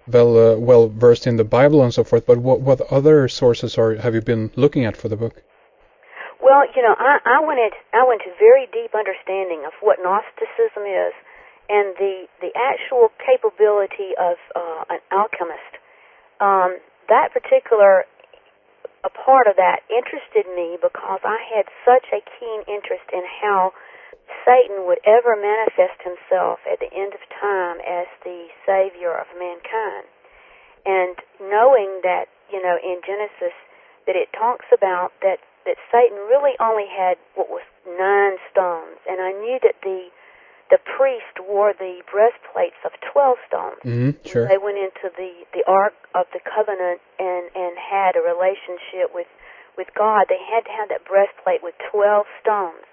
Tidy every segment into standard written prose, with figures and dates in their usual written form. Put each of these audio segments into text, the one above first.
well versed in the Bible and so forth, but what other sources have you been looking at for the book? Well, I went to very deep understanding of what Gnosticism is and the actual capability of an alchemist. That particular a part of that interested me because I had such a keen interest in how Satan would ever manifest himself at the end of time as the savior of mankind. And knowing that, in Genesis, that it talks about that Satan really only had what was 9 stones. And I knew that the priest wore the breastplates of 12 stones. Sure. They went into the Ark of the Covenant and had a relationship with God. They had to have that breastplate with 12 stones.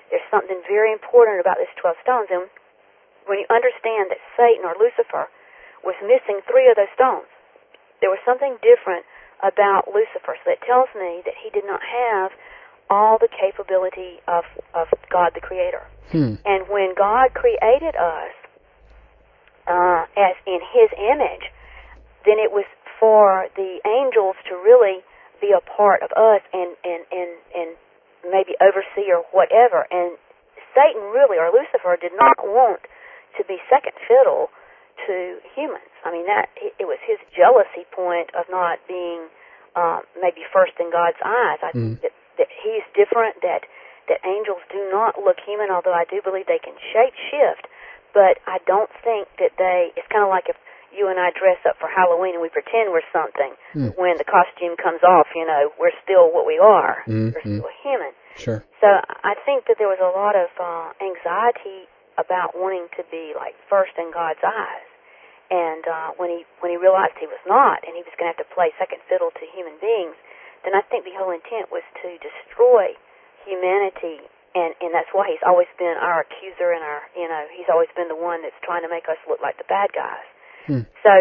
There's something very important about these 12 stones. And when you understand that Satan or Lucifer was missing 3 of those stones, there was something different about Lucifer. So that tells me that he did not have all the capability of God the Creator. And when God created us as in His image, then it was for the angels to really be a part of us and maybe oversee or whatever. And Satan really, or Lucifer, did not want to be second fiddle to humans. I mean, that it was his jealousy point of not being maybe first in God's eyes. I think that he's different, that angels do not look human, although I do believe they can shape shift, but I don't think that it's kind of like if you and I dress up for Halloween and we pretend we're something. When the costume comes off, we're still what we are. We're still human. Sure. So I think that there was a lot of anxiety about wanting to be like first in God's eyes. And when he realized he was not, and he was going to have to play second fiddle to human beings, then I think the whole intent was to destroy humanity, and that's why he's always been our accuser and he's always been the one that's trying to make us look like the bad guys. So,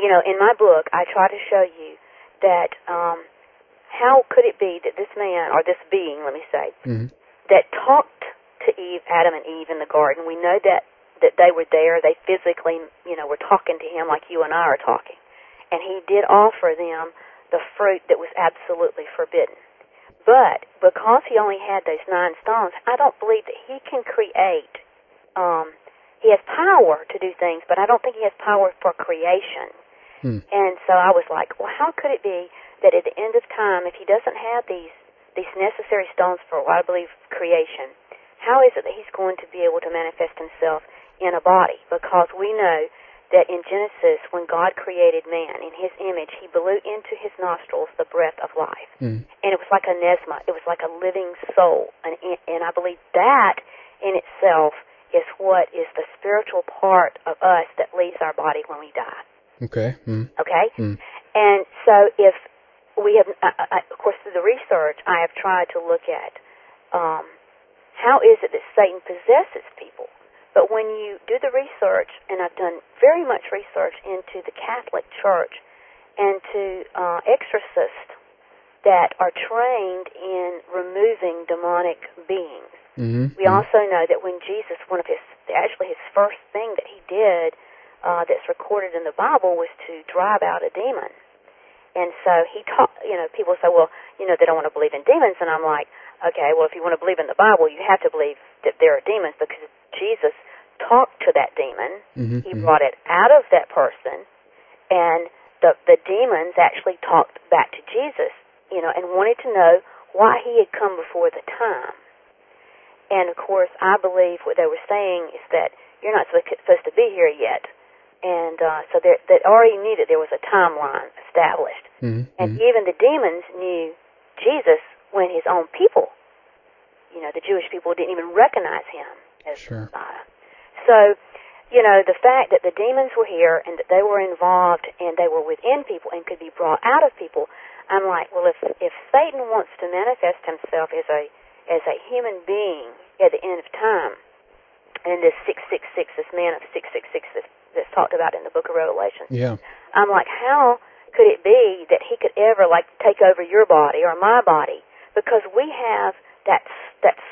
in my book, I try to show you that how could it be that this man, or this being, let me say, that talked to Adam and Eve in the garden, we know that they were there, they physically, were talking to him like you and I are talking, and he did offer them the fruit that was absolutely forbidden. But because he only had those 9 stones, I don't believe that he can create. He has power to do things, but I don't think he has power for creation. And so I was like, well, how could it be that at the end of time, if he doesn't have these necessary stones for what I believe creation, how is it that he's going to be able to manifest himself in a body? Because we know that in Genesis, when God created man in His image, He blew into his nostrils the breath of life. And it was like a nesma. It was like a living soul. And I believe that in itself is what is the spiritual part of us that leaves our body when we die. Okay. Okay? And so if we have, of course, through the research, I have tried to look at how is it that Satan possesses people. But when you do the research, and I've done very much research into the Catholic Church and to exorcists that are trained in removing demonic beings. We also know that when Jesus, actually his first thing that he did that's recorded in the Bible was to drive out a demon. And so he taught, people say, well, they don't want to believe in demons. And I'm like, okay, well, if you want to believe in the Bible, you have to believe that there are demons, because Jesus talked to that demon. He brought it out of that person, and the demons actually talked back to Jesus, and wanted to know why he had come before the time. And, of course, I believe what they were saying is that you're not supposed to be here yet. And so that already knew that there was a timeline established. And even the demons knew Jesus when his own people, the Jewish people, didn't even recognize him as Messiah. So, the fact that the demons were here and that they were involved and they were within people and could be brought out of people, I'm like, well, if Satan wants to manifest himself as a human being at the end of time, and this 666, this man of 666 that's talked about in the book of Revelation, I'm like, how could it be that he could ever, take over your body or my body? Because we have that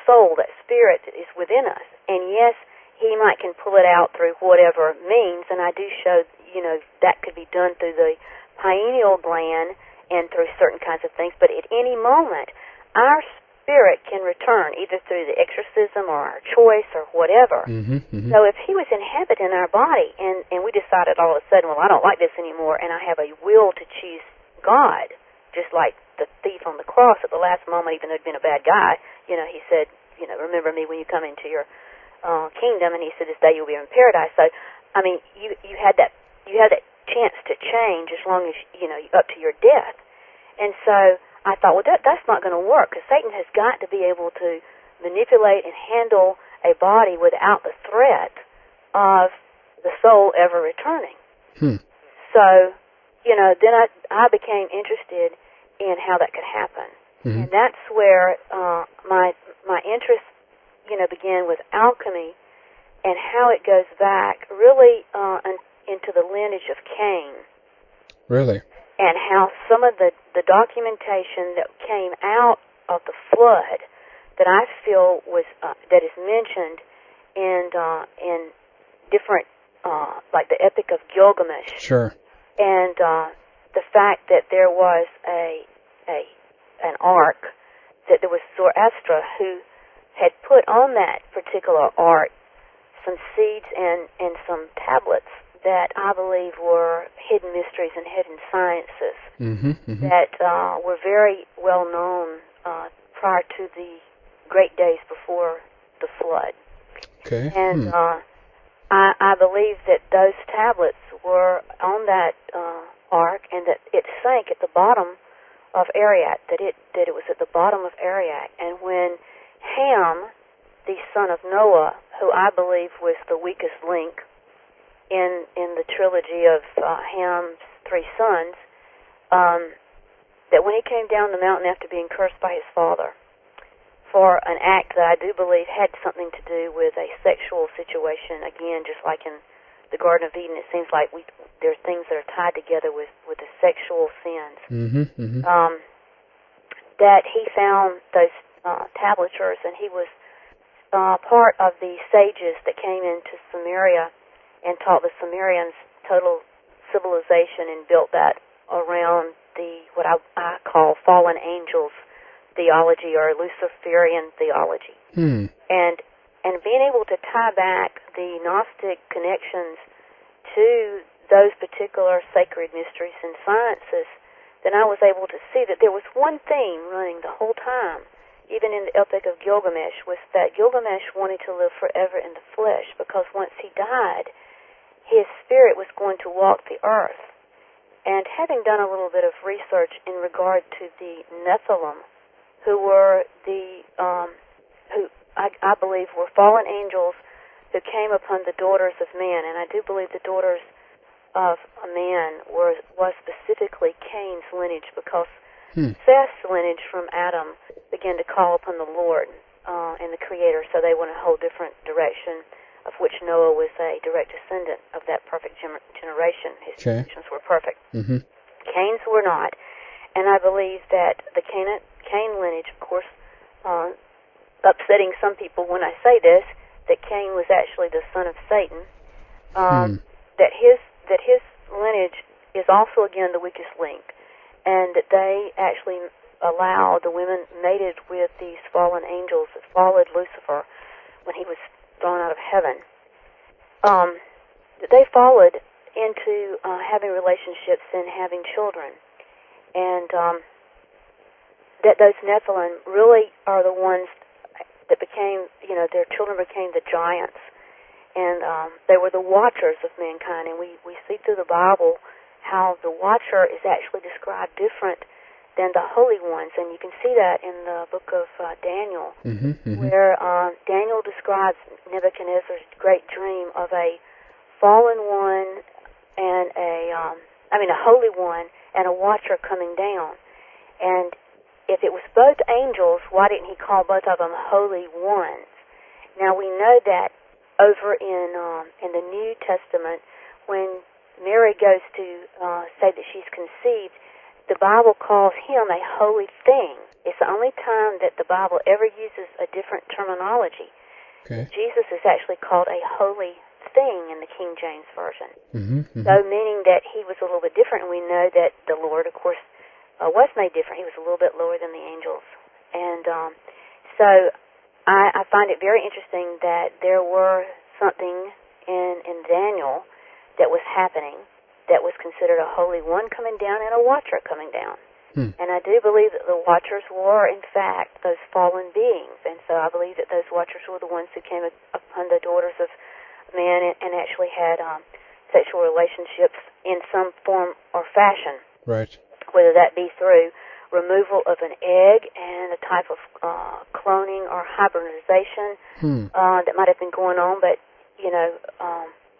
soul, that spirit that is within us. And yes, he can pull it out through whatever means, and I do show that could be done through the pineal gland and through certain kinds of things. But at any moment, our spirit can return, either through the exorcism or our choice or whatever. So if he was inhabiting our body, and we decided all of a sudden, well, I don't like this anymore, and I have a will to choose God, just like the thief on the cross at the last moment, even though he'd been a bad guy, he said, remember me when you come into your kingdom, and he said, this day you'll be in paradise. So, I mean, you had that chance to change as long as, up to your death. And so I thought, well, that's not going to work, because Satan has got to be able to manipulate and handle a body without the threat of the soul ever returning. So, then I became interested in how that could happen. And that's where my interest, began with alchemy and how it goes back really into the lineage of Cain. Really? And how some of the documentation that came out of the flood that I feel was that is mentioned in different like the Epic of Gilgamesh. Sure. And the fact that there was an ark, that there was Zoroaster who had put on that particular ark some seeds and some tablets that I believe were hidden mysteries and hidden sciences that were very well known prior to the great days before the flood. Okay. And I believe that those tablets were on that ark, and that it sank at the bottom of Ararat, that it was at the bottom of Ararat. And when Ham, the son of Noah, who I believe was the weakest link in the trilogy of Ham's three sons, that when he came down the mountain after being cursed by his father for an act that I do believe had something to do with a sexual situation, again, just like in the Garden of Eden, it seems like there are things that are tied together with the sexual sins, that he found those tablatures, and he was part of the sages that came into Samaria and taught the Sumerians total civilization and built that around the what I call fallen angels theology or Luciferian theology. And being able to tie back the Gnostic connections to those particular sacred mysteries and sciences, then I was able to see that there was one theme running the whole time, even in the Epic of Gilgamesh, was that Gilgamesh wanted to live forever in the flesh, because once he died, his spirit was going to walk the earth. And having done a little bit of research in regard to the Nephilim, who were who I believe were fallen angels who came upon the daughters of man, and I do believe the daughters of a man was specifically Cain's lineage, because Seth's lineage from Adam began to call upon the Lord and the Creator, so they went a whole different direction, of which Noah was a direct descendant of that perfect generation. His generations were perfect. Cain's were not. And I believe that the Cain lineage, of course, upsetting some people when I say this, that Cain was actually the son of Satan, that his lineage is also, again, the weakest link, and that they actually allowed the women mated with these fallen angels that followed Lucifer when he was thrown out of heaven, that they followed into having relationships and having children, and that those Nephilim really are the ones that became, their children became the giants, and they were the watchers of mankind. And we see through the Bible how the watcher is actually described different than the holy ones, and you can see that in the book of Daniel, where Daniel describes Nebuchadnezzar's great dream of a fallen one and a holy one and a watcher coming down. And if it was both angels, why didn't he call both of them holy ones? Now we know that over in the New Testament, when Mary goes to say that she's conceived, the Bible calls him a holy thing. It's the only time that the Bible ever uses a different terminology. Okay. Jesus is actually called a holy thing in the King James Version. Mm-hmm. So meaning that he was a little bit different, and we know that the Lord, of course, was made different. He was a little bit lower than the angels. And so I find it very interesting that there were something in Daniel that was happening that was considered a holy one coming down and a watcher coming down. And I do believe that the watchers were, in fact, those fallen beings. And so I believe that those watchers were the ones who came upon the daughters of man and actually had sexual relationships in some form or fashion. Right. Whether that be through removal of an egg and a type of cloning or hybridization that might have been going on. But, you know,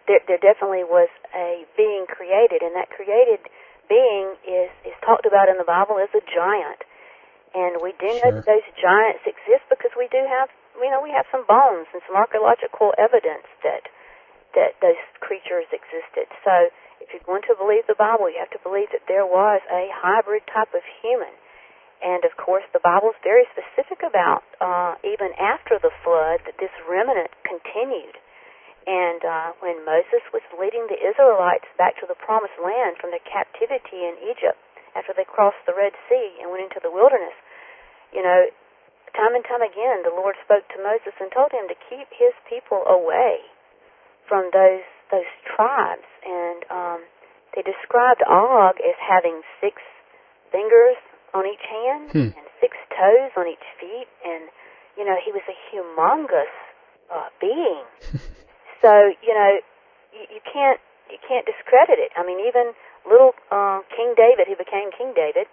there definitely was a being created, and that created being is talked about in the Bible as a giant. And we do know that those giants exist because we do have, we have some bones and some archaeological evidence that those creatures existed. So if you're going to believe the Bible, you have to believe that there was a hybrid type of human. And of course, the Bible is very specific about, even after the flood, that this remnant continued. And when Moses was leading the Israelites back to the Promised Land from their captivity in Egypt, after they crossed the Red Sea and went into the wilderness, time and time again, the Lord spoke to Moses and told him to keep his people away from those tribes. And they described Og as having 6 fingers on each hand and 6 toes on each feet, and he was a humongous being. So you can't discredit it. I mean, even little King David, who became King David,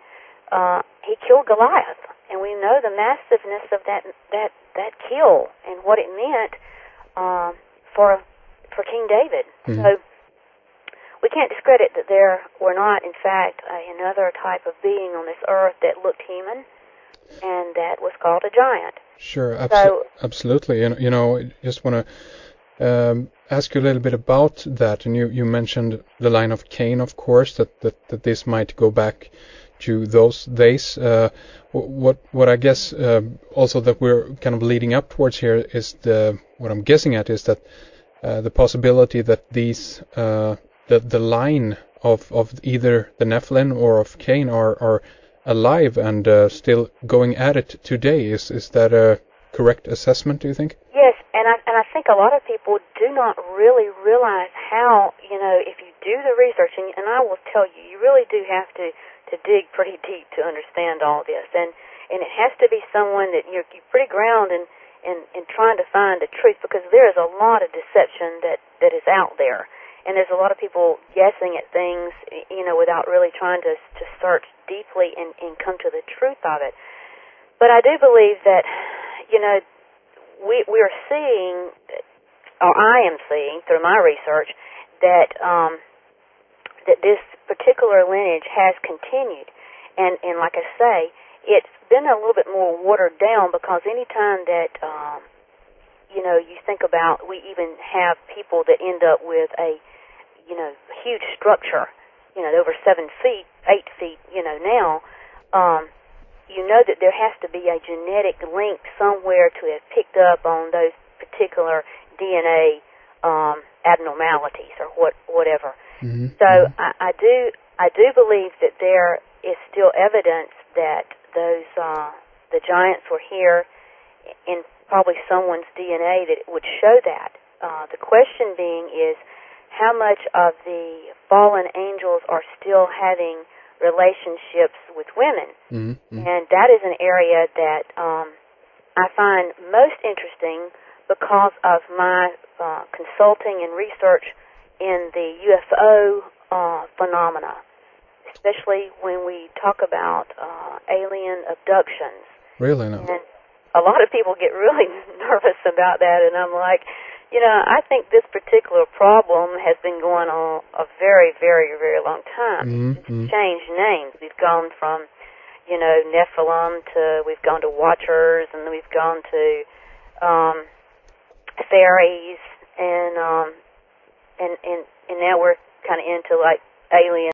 he killed Goliath, and we know the massiveness of that kill and what it meant for King David. So we can't discredit that there were not, in fact, another type of being on this earth that looked human, and that was called a giant. Sure, absolutely. And I just want to ask you a little bit about that. And you mentioned the line of Cain, of course, that this might go back to those days. What I guess also that we're kind of leading up towards here is what I'm guessing at is that the possibility that these the line of either the Nephilim or of Cain are alive and still going at it today. Is that a correct assessment, do you think? Yes, and I think a lot of people do not really realize how, if you do the research, and I will tell you, you really do have to dig pretty deep to understand all this, and it has to be someone that you're pretty ground in trying to find the truth, because there is a lot of deception that is out there, and there's a lot of people guessing at things, without really trying to search deeply and come to the truth of it. But I do believe that, we are seeing, or I am seeing through my research, that this particular lineage has continued, and like I say, it's been a little bit more watered down, because any time that you think about, we even have people that end up with a huge structure, over 7 feet, 8 feet, now. That there has to be a genetic link somewhere to have picked up on those particular DNA abnormalities or whatever. So I do believe that there is still evidence that those the giants were here in probably someone's DNA that would show that. The question being is how much of the fallen angels are still having relationships with women, and that is an area that I find most interesting because of my consulting and research in the UFO phenomena, especially when we talk about alien abductions. Really? No. And a lot of people get really nervous about that, and I'm like, I think this particular problem has been going on a very, very, very long time. It's changed names. We've gone from, Nephilim we've gone to Watchers, and then we've gone to fairies, and now we're kind of into like alien